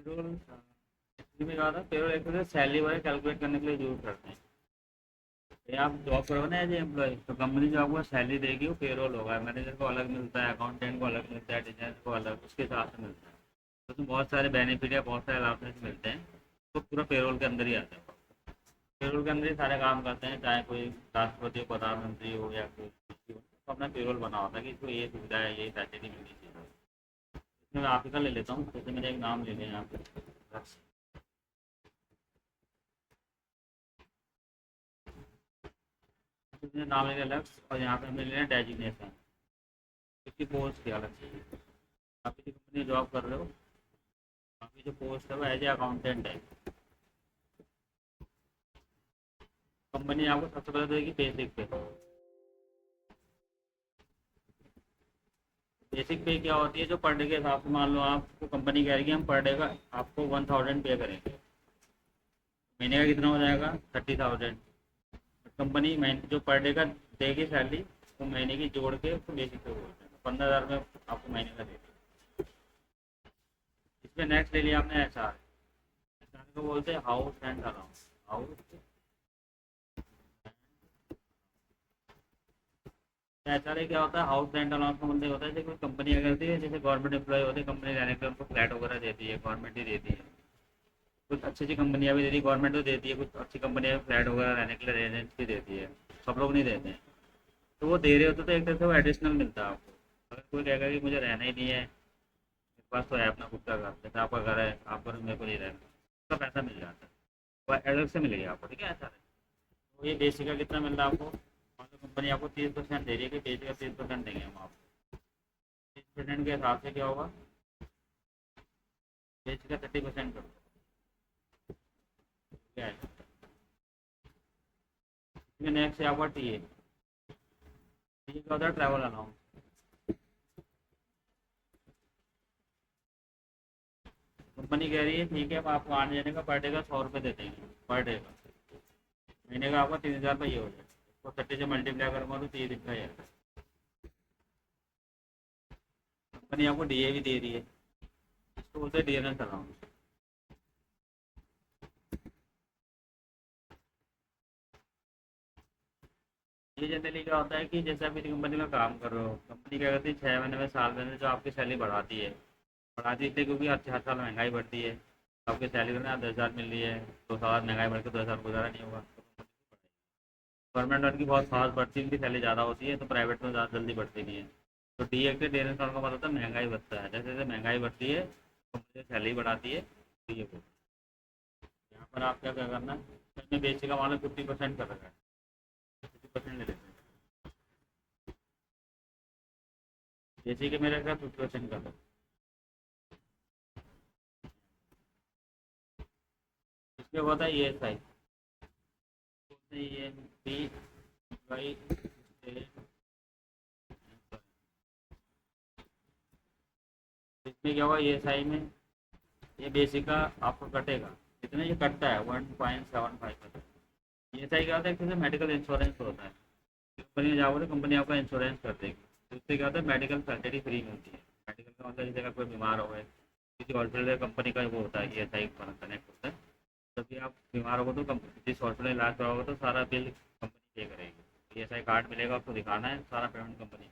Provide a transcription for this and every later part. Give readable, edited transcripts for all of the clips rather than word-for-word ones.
Payroll में कहा था, पेरोल एक तरह से सैलरी वगैरह कैलकुलेट करने के लिए यूज करते हैं। ये आप जॉब करो ना एज एम्प्लॉय, तो कंपनी जो आपको सैलरी देगी वो पेरोल होगा। मैनेजर को अलग मिलता है, अकाउंटेंट को अलग मिलता है, डिजाइनर को अलग, उसके हिसाब से मिलता है। तो उसमें बहुत सारे बेनिफिट या बहुत सारे अलाउंसेस मिलते हैं, तो पूरा पेरोल के अंदर ही आता है। पेरोल के अंदर ही सारे काम करते हैं, चाहे कोई राष्ट्रपति हो, प्रधानमंत्री हो, या कोई किसी हो, तो अपना पेरोल बना होता है कि इसको ये सुविधा है, ये फैसिलिटी मिलनी चाहिए। इसमें मैं आप ही का ले लेता हूँ, जैसे मेरे एक नाम ले लें यहाँ पे। इसमें नाम ले लिया लक्ष्य, और यहाँ पे हमने ले लिया डेजिग्नेशन, इसकी पोस्ट की अलग चाहिए। आप किसी कंपनी में जॉब कर रहे हो, आपकी जो पोस्ट है वो एज ए अकाउंटेंट है। कंपनी आपको सबसे पहले देगी बेसिक पे। बेसिक पे क्या होती है, जो पर डे के हिसाब से, मान लो आपको कंपनी कह रही है कि हम पर डे का आपको 1000 पे करेंगे, महीने का कितना हो जाएगा, 30,000। कंपनी महीने जो पर डे का देगी सैलरी, वो महीने की जोड़ के उसको बेसिक पे बोलते हैं, 15,000 में आपको महीने का देगी। इसमें नेक्स्ट ले लिया आपने एच आर। एच आर को बोलते हैं house and around. House HRA क्या होता है, हाउस रेंट अलाउंस का मतलब होता है, जैसे कोई कंपनी अगर करती है, जैसे गवर्नमेंट एम्प्लॉय होते हैं, कंपनी रहने के लिए उनको फ्लैट वगैरह देती है, गवर्नमेंट ही देती है। कुछ अच्छी अच्छी कंपनियां भी देती है, गवर्नमेंट तो देती है, कुछ अच्छी कंपनियां फ्लैट वगैरह रहने के लिए रेजेंट भी देती है। सब लोग नहीं देते हैं। तो वो दे रहे होते तो एक तरह से वो एडिशनल मिलता है आपको। अगर कोई कहेगा कि मुझे रहना ही नहीं है, मेरे पास तो है अपना खुद का घर, जैसे आपका घर है, आपको मेरे को नहीं रहना, उसका पैसा मिल जाता है, वो अलग से मिलेगा आपको, ठीक है ऐसा है। तो ये बेसिक का कितना मिल रहा है आपको, मान लो कंपनी आपको 30% दे रही है कि बेसिक का 30% देंगे हम आपको। 30% के हिसाब से क्या होगा, बेच का 30% करो, क्या है। नेक्स्ट है आपका टी ए। टी क्या होता है, ट्रैवल अलाउंस। कंपनी कह रही है ठीक है, हम आपको आने जाने का पर डे का 100 रुपये दे देंगे, पर डे का। महीने का आपका 3,000 रुपये हो जाए, तो 30 से मल्टीप्लाई करूँगा तो 30 दिन का ही है। कंपनी आपको डी ए भी दे रही है, इसको बोलते हैं डी एन एस अलाउंस। ये जनरली क्या होता है कि जैसे आप किसी कंपनी में काम कर रहे हो, कंपनी क्या करती है 6 महीने में, साल में जो आपकी सैलरी बढ़ाती है, बढ़ाती है इसलिए क्योंकि हर साल महंगाई बढ़ती है। आपकी सैलरी ना 10,000 मिल रही है, 2 साल महंगाई बढ़ के 2,000 गुजारा नहीं होगा। गवर्नमेंट वाली की बहुत फास्ट बढ़ती है, उनकी सैलरी ज़्यादा होती है, तो प्राइवेट में ज़्यादा जल्दी बढ़ती नहीं है। तो डी ए के डेढ़ साल का मतलब होता है महंगाई बढ़ता है, जैसे जैसे महंगाई बढ़ती है कंपनी सैलरी बढ़ाती है, डी ए को। यहाँ पर आप क्या क्या करना है, इसमें बेसिक का मान लो 50% कर रखा है, 50% ले लेते हैं। बेसिक के मेरे का 50% कर रखा है। इसमें होता है E S I, E N P Y. इसमें क्या होगा ई एस आई में, ये बेसिक का आपको कटेगा, कितना ये कटता है 1.75%। ई एस आई क्या होता है, एक तरह से मेडिकल इंश्योरेंस होता है। कंपनी में जाओगे तो कंपनी आपका इंश्योरेंस कर देगी, तो उससे क्या होता है, मेडिकल फैसिलिटी फ्री मिलती है। मेडिकल का मतलब जैसे अगर कोई बीमार हो गए, किसी हॉस्पिटल कंपनी का वो होता है ई एस आई कनेक्ट होता है। जब भी आप बीमार होगे तो जिस हॉस्पिटल में इलाज कराओगे तो सारा बिल कंपनी पे करेगी। ई एस आई कार्ड मिलेगा, आपको दिखाना है, सारा पेमेंट कंपनी।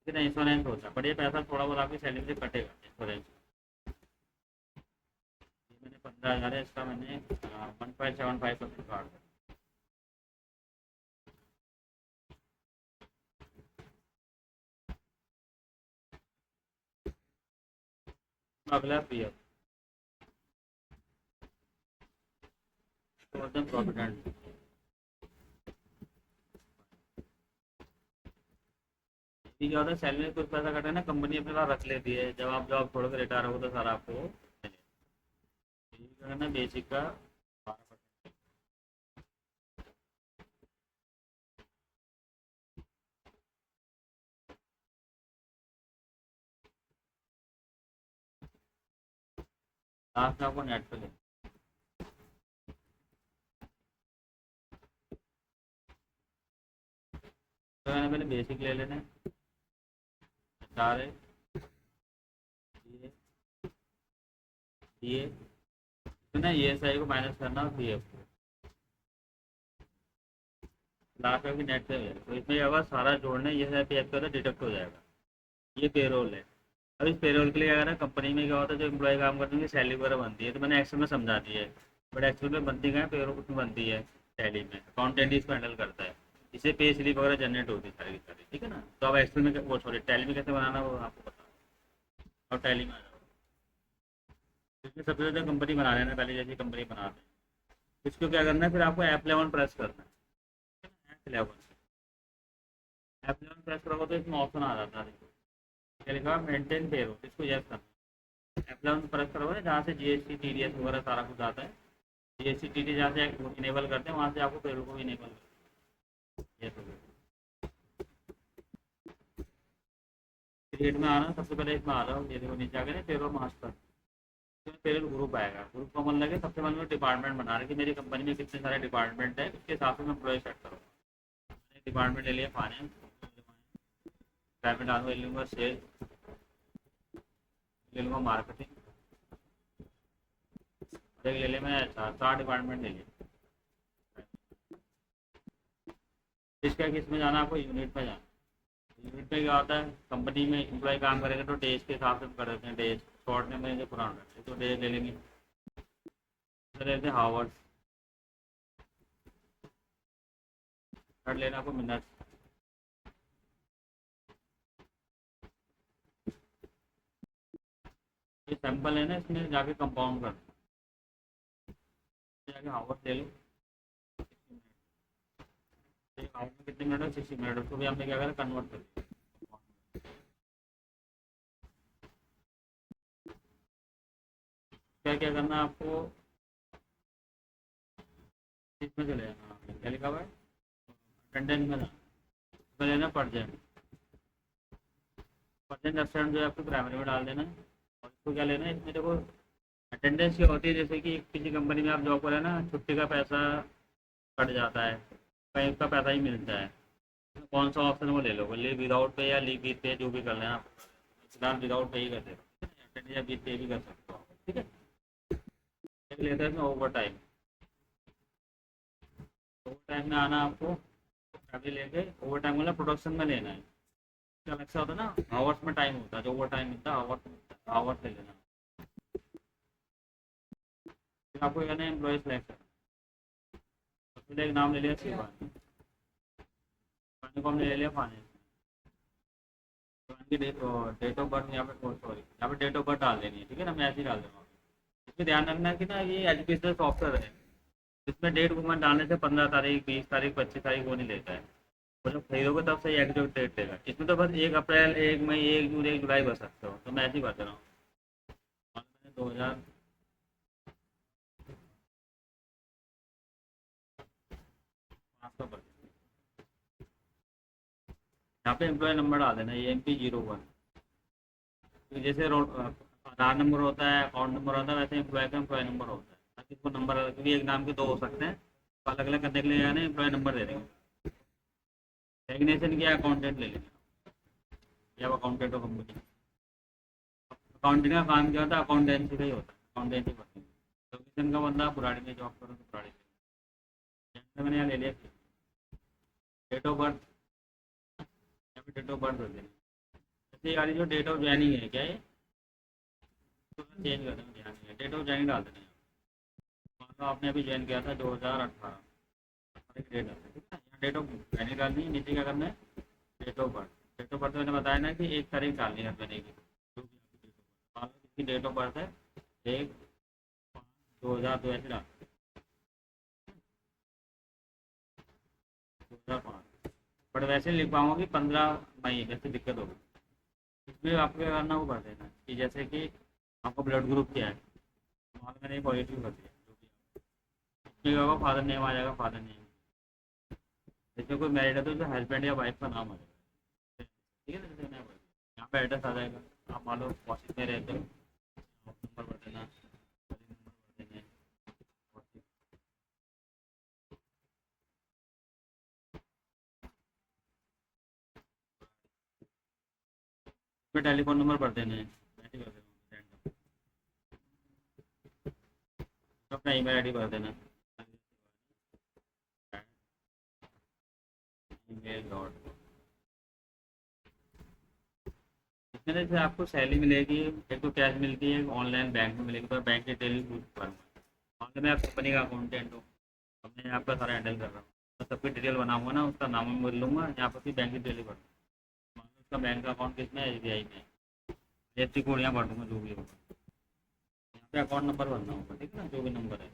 इतना इंश्योरेंस होता है, बट ये पैसा थोड़ा बहुत आपकी सैलरी से कटेगा इंश्योरेंस। मैंने 15,000 है, इसका मैंने 1.75% काट दिया। अगला पी एफ, प्रॉविडेंट। क्या होता है, सैलरी में कुछ पैसा कटे ना, कंपनी अपने पास रख लेती है, जब आप जॉब छोड़ कर रिटायर हो तो सारा आपको मिलेगा। क्या करना है, बेसिक का 12%। लास्ट में आपको नेट पे लेना। तो मैंने पहले बेसिक ले लेना है, सारे ये ये तो ना ESI को माइनस करना और PF को लास्ट में भी नेट से हो जाएगा। तो इसमें अगर सारा जोड़ने ESI PF का डिडक्ट हो जाएगा। ये पेरोल है। अब इस पेरोल के लिए क्या करना, कंपनी में क्या होता है, जो एम्प्लॉय काम करते हैं सैलरी वगैरह बनती है, तो मैंने एक्सेल में समझा दी है। बट एक्सेल में बनती कहाँ है, पेरोल उसमें बनती है टैली में, अकाउंटेंट इसको हैंडल करता है। इससे पे स्लिप वगैरह जनरेट होती है सारी की सारी, ठीक है ना। तो अब एक्सेल में वो सॉरी टैली में कैसे बनाना वो आपको पता है। और टैली में आ जाओ। इसमें सबसे ज़्यादा कंपनी बना लेना, पहले जैसी कंपनी बनाते हैं। इसको क्या करना है, फिर आपको F11 प्रेस करना है। F11 प्रेस करोगे तो इसमें ऑप्शन आ जाता है, देखो क्या लिखा है, मेंटेन पेरोल, इसको यस करना है। F11 प्रेस करोगे जहाँ से GST TDS वगैरह सारा कुछ आता है, GST TDS जहाँ से इनेबल करते हैं वहाँ से आपको पेरोल को इनेबल करना है। क्रिएट में आना, सबसे पहले इसमें आ जाओ, ये देखो नीचे आ गया ना पेरोल मास्टर। इसमें पेरोल ग्रुप आएगा, ग्रुप का मन लगे सबसे पहले डिपार्टमेंट बना रहे कि मेरी कंपनी में कितने सारे डिपार्टमेंट है, उसके हिसाब से मैं एम्प्लॉय सेट करूँ। डिपार्टमेंट ले लिया फाइनेंस, प्राइवेट डालूंगा, ले लूँगा सेल्स, ले लूँगा मार्केटिंग, और एक ले लिया मैं HR, 4 डिपार्टमेंट ले लिया। इसका किस में जाना, आपको यूनिट में जाना। यूनिट में क्या होता है, कंपनी में एम्प्लॉय काम करेगा तो डेज के हिसाब से कर देते हैं, डेज शॉर्ट में जो पुराना रहते हैं तो डेज ले लेंगे, तो लेते हैं हावर्स, कर लेना आपको मिनट। ये सैंपल है ना, इसमें जाके कंपाउंड कर जाके हावर्स ले लो। एक आवर में कितने मिनट है, 60 मिनट, उसको भी हमने क्या करा कन्वर्ट कर दिया। क्या क्या करना है आपको, इसमें चले जाना, क्या लिखा हुआ है अटेंडेंस में जाना, उसमें लेना परसेंट, परसेंट एब्सेंट जो है आपको प्राइमरी में डाल देना है। और इसको क्या लेना है, इसमें देखो अटेंडेंस क्या होती है, जैसे कि किसी कंपनी में आप जॉब करें ना, छुट्टी का पैसा कट जाता है, कहीं का पैसा ही मिलता है, तो कौन सा ऑप्शन वो ले लो, लीव विदाउट पे या लीव विद पे, जो भी कर लेना आप। फिलहाल विदाउट पे ही कर दे, अटेंडेंस या विद पे भी कर सकते हो, ठीक है। एक लेते हैं इसमें ओवर टाइम, ओवर टाइम में आना आपको, अभी लेके ओवर टाइम मतलब प्रोडक्शन में लेना है। क्या अलग सा होता है ना, आवर्स में टाइम होता है, जो ओवर टाइम मिलता है आवर्स में मिलता है, आवर्स ले लेना। फिर आपको कहना है एम्प्लॉय सेलेक्ट करना, फिर एक नाम ले लिया शिवानी, शिवानी को हमने ले लिया फाइनेंस, शिवानी की डेट ऑफ बर्थ यहाँ पे, सॉरी यहाँ पे डेट ऑफ बर्थ डाल देनी है, ठीक है ना, मैं ऐसे ही डाल दूँगा। इसमें ध्यान रखना है कि ना ये एजुकेशनल सॉफ्टवेयर है, इसमें डेट वूमेंट डालने से 15 तारीख 20 तारीख 25 तारीख वो नहीं लेता है, वो जब खरीदोगे तब से एग्जैक्ट डेट देगा। इसमें तो बस 1 अप्रैल 1 मई 1 जून 1 जुलाई भर सकते हो, तो मैं ऐसे ही भर दे रहा हूँ। और मैंने 2500 भर दिया। यहाँ पे एम्प्लॉय नंबर डाल देना, EMP01, जैसे आधार नंबर होता है, अकाउंट नंबर होता है, वैसे एम्प्लॉय का एम्प्लॉय नंबर होता है, ताकि इसको नंबर, क्योंकि एक नाम के दो हो सकते हैं, तो अलग अलग करने के लिए ना एम्प्लॉय नंबर दे देंगे। डेजिग्नेशन किया अकाउंटेंट ले लेंगे, या अकाउंटेंट हो कंपनी, अकाउंटिंग का काम क्या होता है, अकाउंटेंसी का ही होता है, अकाउंटेंसी करते हैं। लोकेशन का बंदा बुराड़ी में जॉब करो तो बुराड़ी में, मैंने यहाँ ले लिया। डेट ऑफ बर्थ, यहाँ पे डेट ऑफ बर्थ हो गया, जैसे यारी जो डेट ऑफ ज्वाइनिंग है क्या है, तो चेंज कर देना, ध्यान है डेट ऑफ ज्वाइनिंग डाल देना। मान लो आपने अभी ज्वाइन किया था 2018 की डेट है, ठीक है, यहाँ डेट ऑफ ज्वाइनिंग डालनी है, नीचे क्या करना है date of birth, date of birth मैंने बताया ना कि 1 तारीख डालनी है बनेगी, जो भी आपकी डेट ऑफ बर्थ है, 1/5/2002 ऐसे डाल, 2005, बट वैसे लिख पाऊंगा कि 15 मई, वैसे दिक्कत होगी। इसमें आपको क्या करना वो कर देना कि जैसे कि आपका ब्लड ग्रुप क्या है, मान लो मैंने पॉजिटिव कर दिया, जो भी इसमें क्या होगा, फादर नेम आ जाएगा, फादर नेम, जैसे कोई मैरिड है तो जो हस्बैंड या वाइफ का नाम आ जाएगा, ठीक है ना, जैसे मैं यहाँ पे एड्रेस आ जाएगा, आप मान लो वाशिंग में रहते हो, नंबर भर देना, नंबर भर देना है, टेलीफोन नंबर भर देना है, ऐसे कर देना, तो अपना ईमेल आईडी भर देना, email डॉट। इसमें जैसे आपको सैलरी मिलेगी, एक तो कैश मिलती है, ऑनलाइन बैंक में मिलेगी, तो बैंक डिटेल भरूँगा। ऑनलाइन में आप कंपनी का अकाउंटेंट हो, अब मैं आपका सारा हैंडल कर रहा हूँ, तो सबकी डिटेल बनाऊंगा ना, उसका नाम भी बोल लूँगा, यहाँ पर भी बैंक डिटेल ही भर दूँगा। उसका बैंक का अकाउंट किसमें है, SBI में, एफ कोड यहाँ भर दूँगा जो भी होगा। यहाँ पे अकाउंट नंबर भरना होगा, ठीक है ना, जो भी नंबर है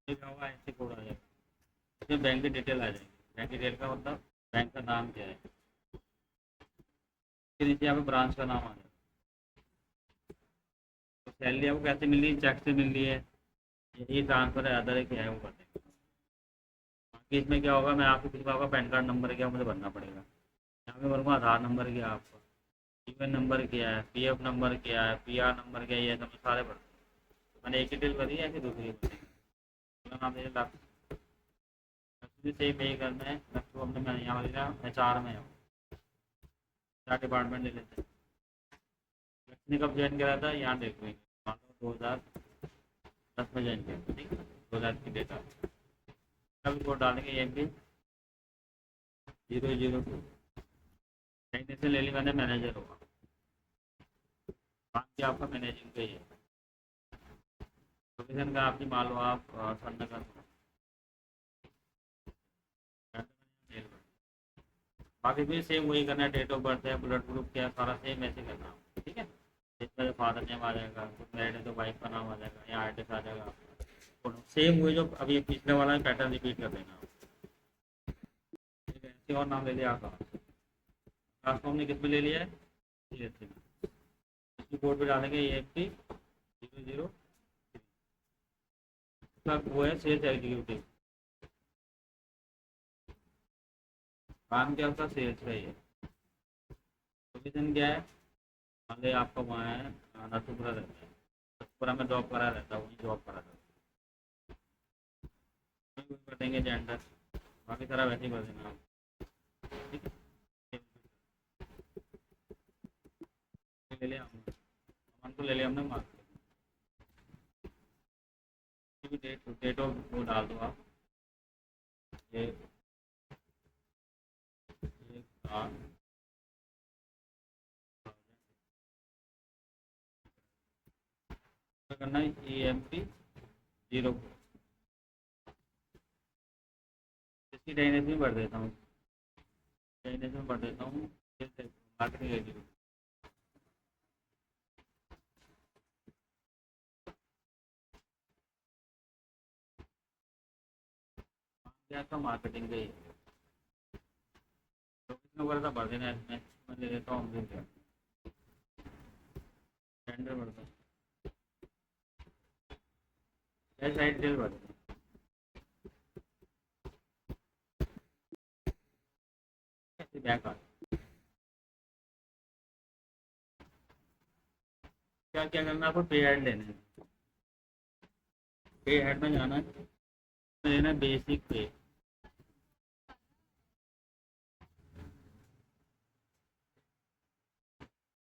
ठीक होगा, ऐसे कोड आ जाएगा, इसमें बैंक की डिटेल आ जाएगी। बैंक डिटेल का मतलब बैंक का नाम क्या है, फिर नीचे यहाँ पे ब्रांच का नाम आ जाएगा। तो सैलरी आपको कैसे मिल रही है, चेक से मिल रही है, ये ट्रांसफर है, अदर है, क्या है वो कर देंगे। बाकी इसमें क्या होगा, मैं आपको पूछूंगा आपका पैन कार्ड नंबर क्या मुझे भरना पड़ेगा, यहाँ पे भरूँगा आधार नंबर क्या आपका, ईमेल नंबर क्या है, PF नंबर क्या है, PR नंबर क्या है, ये सब सारे भर। मैंने एक डिटेल भरी है कि दूसरी भरी है, पूरा नाम दे सेम यही करना है। तो हमने मैं यहाँ लिखा HR में, HR डिपार्टमेंट ले लेते हैं। लक्ष्मी कब ज्वाइन करा था, यहाँ देख लेंगे, मान लो 2010 में ज्वाइन किया, ठीक है, 2000 की डेटा कभी कोड डालेंगे, MP 002 कहीं से ले ली मैंने, मैनेजर होगा, बाकी आपका मैनेजिंग का ही है। लोकेशन का आपकी मान लो आप सरनगर, बाकी भी सेम वही करना है, डेट ऑफ बर्थ है, ब्लड ग्रुप क्या है, सारा सेम ऐसे करना है, ठीक है। इसमें फादर नेम आ जाएगा, कुछ मैरिड है तो वाइफ का नाम आ जाएगा, या एड्रेस आ जाएगा, सेम वही जो अभी पिछले वाला पैटर्न रिपीट कर देना, ठीक है। ऐसे और नाम ले लिया आपका, लास्ट को हमने किस में ले लिया है, CSC में, इसकी कोड पे डालेंगे EFT 003, वो है सेल्स एग्जीक्यूटिव, काम क्या उसका सेल्स का ही है। लोकेशन क्या है, मान लीजिए आपका वहाँ है नथुपुरा रहता है, नथुपुरा में जॉब करा रहता है, वहीं जॉब करा रहता है, वहीं कर देंगे जेंडर, बाकी सारा वैसे ही कर देना आप, ठीक है। ले लिया हमने, अमन को ले लिया हमने मार्क्स, डेट ऑफ वो डाल दो आप, ये 1 करना है, EMP 0, इसकी डायनेस में भर देता हूँ, डायनेस में भर देता हूँ, मार्केटिंग एग्जीक्यूटिव, क्या था मार्केटिंग का ही, लोकेशन वगैरह तो भर देना है इसमें, मैं ले लेता हूँ हमसे क्या टेंडर भरता हूँ, साइड डिटेल भर देना, ऐसे बैक आ, क्या क्या करना है आपको, पे हेड लेना है, पे हेड में जाना है, लेना बेसिक पे,